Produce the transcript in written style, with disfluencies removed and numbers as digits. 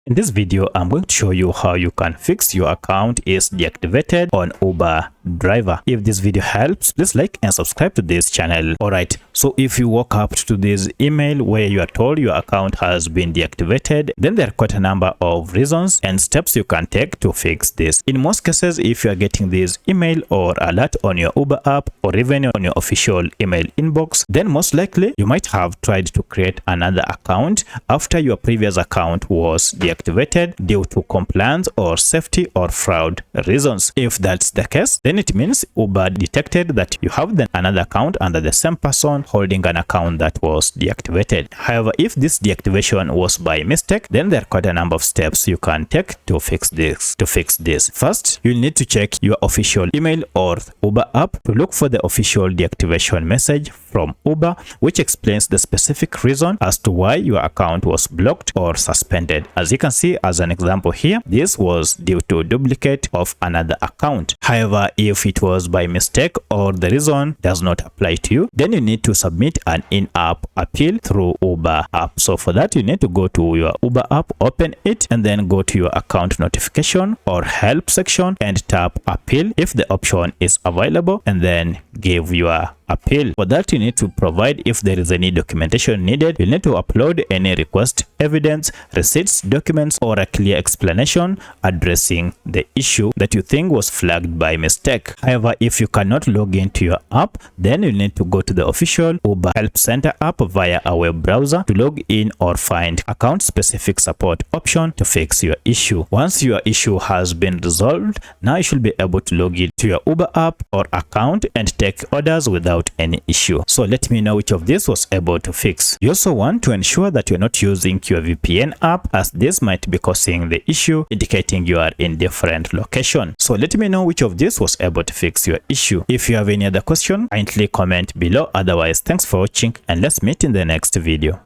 In this video, I'm going to show you how you can fix your account is deactivated on Uber driver. If this video helps, please like and subscribe to this channel. Alright, so if you walk up to this email where you are told your account has been deactivated, then there are quite a number of reasons and steps you can take to fix this. In most cases, if you are getting this email or alert on your Uber app or even on your official email inbox, then most likely you might have tried to create another account after your previous account was deactivated due to compliance or safety or fraud reasons. If that's the case, then it means Uber detected that you have another account under the same person holding an account that was deactivated. However, if this deactivation was by mistake, then there are quite a number of steps you can take to fix this. First, you'll need to check your official email or Uber app to look for the official deactivation message from Uber, which explains the specific reason as to why your account was blocked or suspended. As you can see, as an example here, this was due to duplicate of another account. However, if it was by mistake or the reason does not apply to you, then you need to submit an in-app appeal through Uber app. So for that, you need to go to your Uber app, open it, and then go to your account notification or help section and tap appeal if the option is available, and then give your appeal. For that, you need to provide, if there is any documentation needed, you need to upload any request evidence, receipts, documents, or a clear explanation addressing the issue that you think was flagged by mistake. However, if you cannot log into your app, then you need to go to the official Uber Help Center app via a web browser to log in or find account specific support option to fix your issue. Once your issue has been resolved, now you should be able to log in to your Uber app or account and take orders without any issue. So let me know which of this was able to fix. You also want to ensure that you're not using your VPN app, as this might be causing the issue, indicating you are in different location. So let me know which of this was able to fix your issue. If you have any other question, kindly comment below. Otherwise, thanks for watching and let's meet in the next video.